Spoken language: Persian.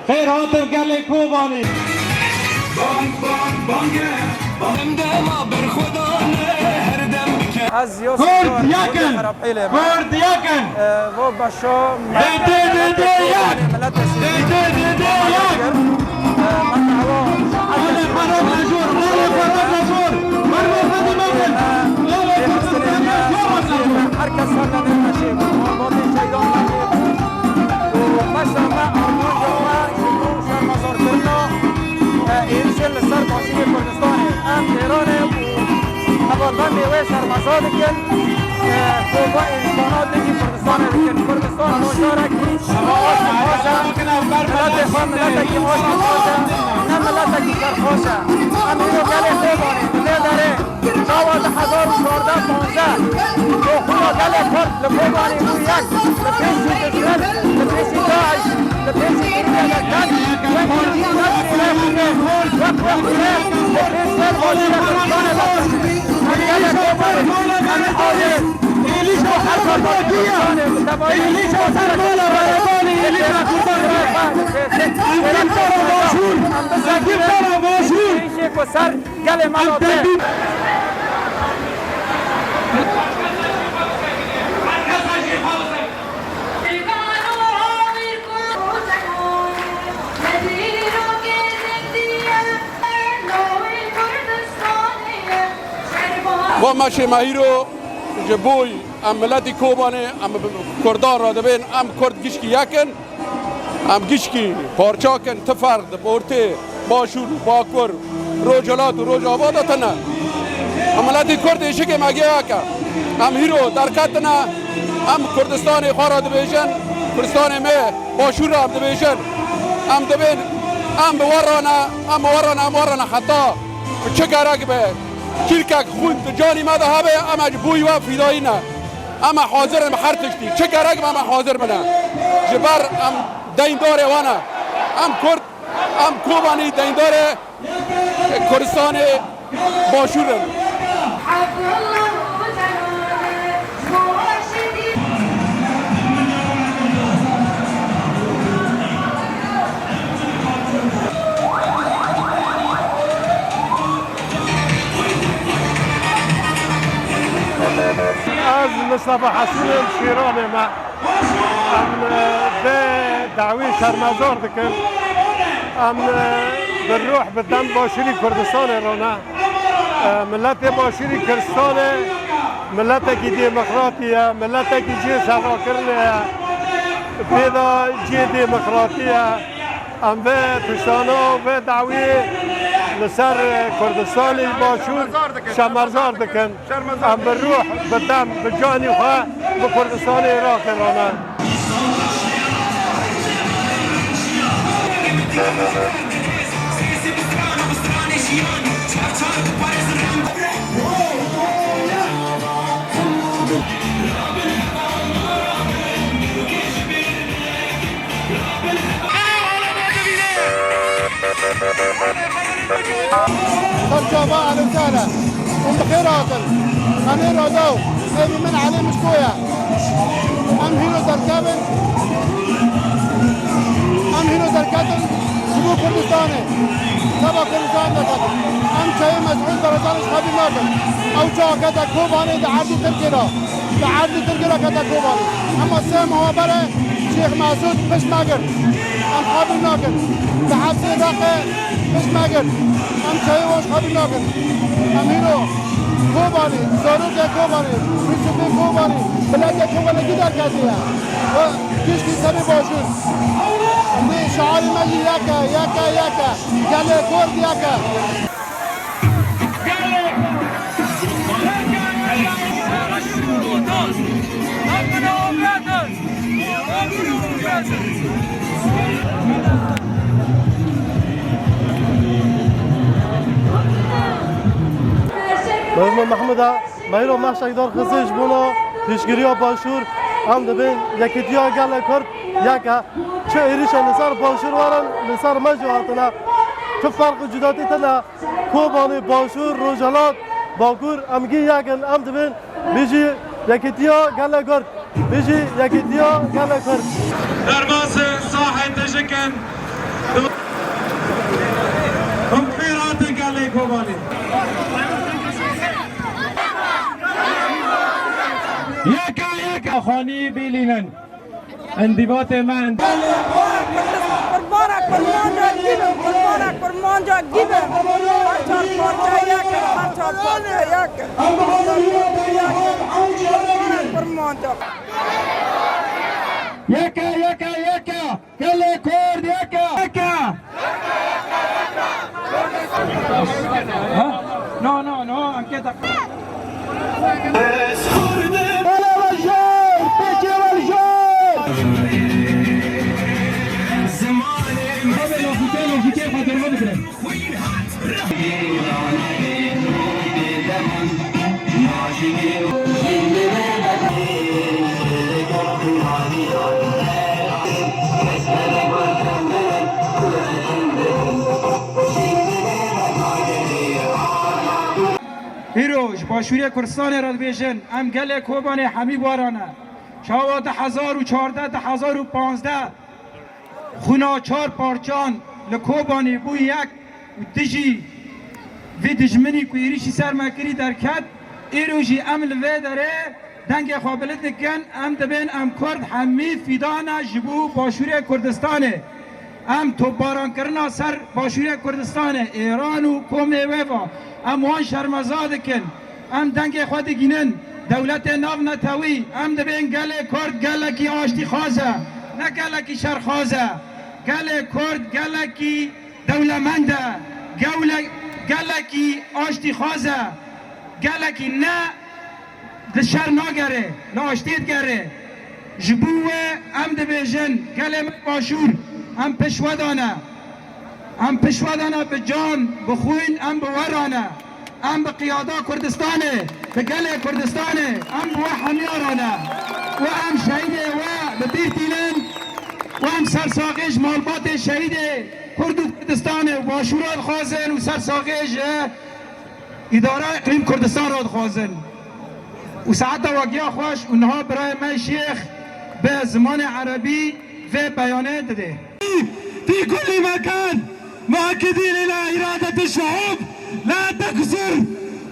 خیر هاتم گله کوبانی از یوسف کرد یکن کرد یکن و باشا ده شرمزاد کن خوبا انسانات دیگه کردستان کن کردستان نوشارک ملت خواهم ملت کی موشا خوشه نه ملت کی کر خوشه امینو گله خوبانی ملی داره 9014 تو خدا گله کرد لخوبانی بو یک لپیشی دشمن لپیشی داعش لپیشی ایریا لکن وقتی و ماشی ماهیرو جبوی ام ملتی کوبانه ام کردان را دبین ام کرد گیشکی یکن ام گیشکی پارچاکن تفرق دبورته باشور باکر روجلات و روج آبادتنا ام ملتی کرد ایشکی مگه یکا ام هیرو درکتنا ام کردستان خوارا دبیشن کردستان می باشور را دبیشن ام دبین ام بورانا خطا چه گرگ به کلکک خود جانی ما دهبه اما بوی و فیدایی نه اما حاضر هر تشتی چه گرگ اما حاضر بنا جبر ام دین داره وانا ام کرد ام کوبانی دین داره کردستان باشور از مصطفى حسین شیرانی ما ام به دعوی شرمزار دکن ام بالروح بدم باشوری کردستان رونا ملت باشوری کردستان ملت کی دموکراتیه ملت کی جی سرا کرنه پیدا جی دموکراتیه ام به پشتانو به دعوی لسر کردستان باشور شرمزار دکن ام بالروح بدم بجانی خواه به کردستان عراق رانا مرحبا اهلا وسهلا ام بخير راجل انا رادو ابي من عليه مشكويه ام هيرو دركابن ام هيرو دركابن سبو كردستاني سبا كردستان دكاتن ام شيء مسؤول درجان اصحابي ناكل او جا كذا كوباني دعادي تركيرا كذا كوباني اما السيم هو بره شيخ مسعود مش ماجر ام حابي ناكل دعادي راقي مش ماجر ام شيء واش حابي ناكل ام هيرو كوباني زاروك كوباني بيشوفي كوباني بلاد كوباني كده كذا وكيش في سبي باشون دي شعار مجي ياكا قال كورد ياكا مهمون محموده مهیرو مشایدار خزش بونا پیشگیری باشور هم دبین یکی دیا گل کرد یکا چه ایریش نصار باشور وارن نصار مجواتنا چه فرق جداتی تنا کوبانی باشور روجلات باکور امگی یکن هم دبین بیجی یکی دیا گل کرد بيجي يكتيا قال كرد درباس ساحة تشكن هم خيرات قال لي كوباني يكا خاني بيلينن انضباط من قربانك برمانجا جيبه قربانك برمانجا جيبه هرچار پارچا یکه هرچار پارچا یکه برمانجا يكا كله كورد يكا No, ancheta هیروش باشوری کردستان را بیشن ام گله کوبانه همی بارانه شاوات 1014 1015 خونا 4 پارچان لکوبانی بو یک و دجی وی دجمنی که ایریشی سر مکری در کد ایروشی ام لوه داره دنگ خوابلت نکن ام دبین ام کرد همی فیدانه جبو باشوری کردستانه ام تو باران کرنا سر باشوری کردستانه ایران و کومه وفا ام وان شرمزاد کن ام دنگ خود گینن دولت ناو نتاوی ام دبین گله کرد گله کی آشتی خوازه نه گله کی شر خوازه گله کرد گله کی دولمنده گله کی آشتی خوازه گله کی نه دشر ناگره نه آشتیت گره جبوه ام دبیجن گله باشور ام پشودانه به جان بخوین ام بورانه ام به قیاده کردستانه به گل کردستانه ام به حمیارانه و ام شهیده و به بیر دیلن و ام سرساقش مالبات شهیده کردستانه و باشورات خوازن و سرساقش اداره اقلیم کردستان را خوازن و ساعت واقعی خوش اونها برای من شیخ به زمان عربی و بیانه داده في كل مكان مؤكدين إلى إرادة الشعوب لا تكسر